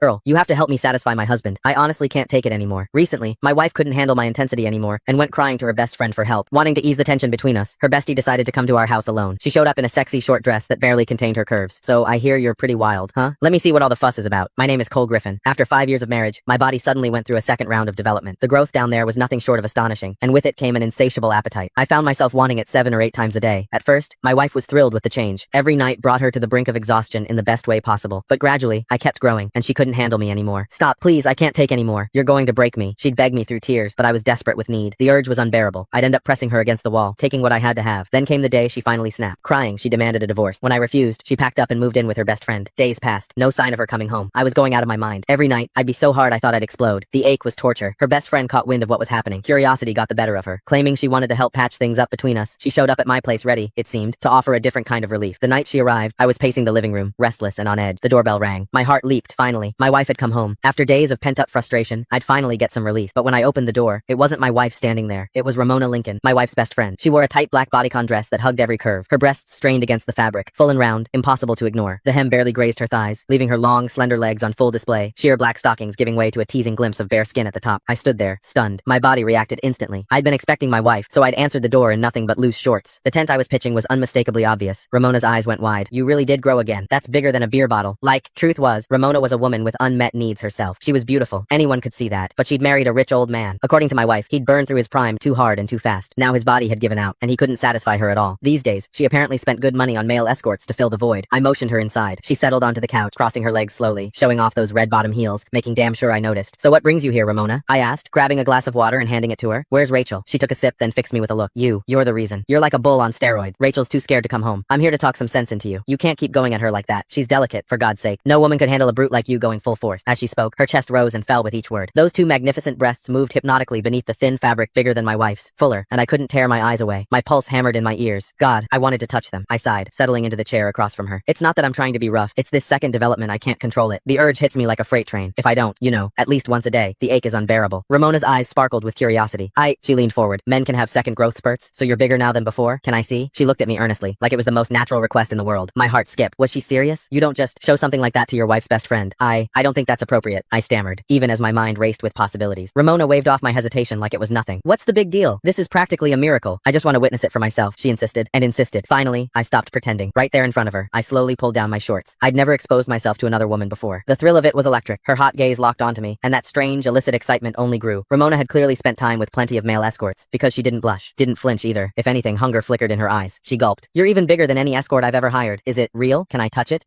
Girl, you have to help me satisfy my husband. I honestly can't take it anymore. Recently, my wife couldn't handle my intensity anymore and went crying to her best friend for help. Wanting to ease the tension between us, her bestie decided to come to our house alone. She showed up in a sexy short dress that barely contained her curves. So I hear you're pretty wild, huh? Let me see what all the fuss is about. My name is Cole Griffin. After 5 years of marriage, my body suddenly went through a second round of development. The growth down there was nothing short of astonishing, and with it came an insatiable appetite. I found myself wanting it 7 or 8 times a day. At first, my wife was thrilled with the change. Every night brought her to the brink of exhaustion in the best way possible. But gradually, I kept growing, and she couldn't handle me anymore. Stop, please, I can't take anymore. You're going to break me. She'd beg me through tears, but I was desperate with need. The urge was unbearable. I'd end up pressing her against the wall, taking what I had to have. Then came the day she finally snapped. Crying, she demanded a divorce. When I refused, she packed up and moved in with her best friend. Days passed. No sign of her coming home. I was going out of my mind. Every night, I'd be so hard I thought I'd explode. The ache was torture. Her best friend caught wind of what was happening. Curiosity got the better of her. Claiming she wanted to help patch things up between us, she showed up at my place ready, it seemed, to offer a different kind of relief. The night she arrived, I was pacing the living room, restless and on edge. The doorbell rang. My heart leaped, finally. My wife had come home. After days of pent-up frustration, I'd finally get some release. But when I opened the door, it wasn't my wife standing there. It was Ramona Lincoln, my wife's best friend. She wore a tight black bodycon dress that hugged every curve. Her breasts strained against the fabric, full and round, impossible to ignore. The hem barely grazed her thighs, leaving her long, slender legs on full display, sheer black stockings giving way to a teasing glimpse of bare skin at the top. I stood there, stunned. My body reacted instantly. I'd been expecting my wife, so I'd answered the door in nothing but loose shorts. The tent I was pitching was unmistakably obvious. Ramona's eyes went wide. You really did grow again. That's bigger than a beer bottle. Truth was, Ramona was a woman with unmet needs herself. She was beautiful. Anyone could see that. But she'd married a rich old man. According to my wife, he'd burned through his prime too hard and too fast. Now his body had given out, and he couldn't satisfy her at all. These days, she apparently spent good money on male escorts to fill the void. I motioned her inside. She settled onto the couch, crossing her legs slowly, showing off those red bottom heels, making damn sure I noticed. So what brings you here, Ramona? I asked, grabbing a glass of water and handing it to her. Where's Rachel? She took a sip, then fixed me with a look. You're the reason. You're like a bull on steroids. Rachel's too scared to come home. I'm here to talk some sense into you. You can't keep going at her like that. She's delicate, for God's sake. No woman could handle a brute like you going full force. As she spoke, her chest rose and fell with each word. Those two magnificent breasts moved hypnotically beneath the thin fabric bigger than my wife's, fuller, and I couldn't tear my eyes away. My pulse hammered in my ears. God, I wanted to touch them. I sighed, settling into the chair across from her. It's not that I'm trying to be rough. It's this second development I can't control it. The urge hits me like a freight train. If I don't, at least once a day, the ache is unbearable. Ramona's eyes sparkled with curiosity. She leaned forward. Men can have second growth spurts, so you're bigger now than before? Can I see? She looked at me earnestly, like it was the most natural request in the world. My heart skipped. Was she serious? You don't just show something like that to your wife's best friend. I don't think that's appropriate, I stammered, even as my mind raced with possibilities. Ramona waved off my hesitation like it was nothing. What's the big deal? This is practically a miracle. I just want to witness it for myself, she insisted, and insisted. Finally, I stopped pretending. Right there in front of her, I slowly pulled down my shorts. I'd never exposed myself to another woman before. The thrill of it was electric. Her hot gaze locked onto me, and that strange, illicit excitement only grew. Ramona had clearly spent time with plenty of male escorts, because she didn't blush, didn't flinch either. If anything, hunger flickered in her eyes. She gulped. You're even bigger than any escort I've ever hired. Is it real? Can I touch it?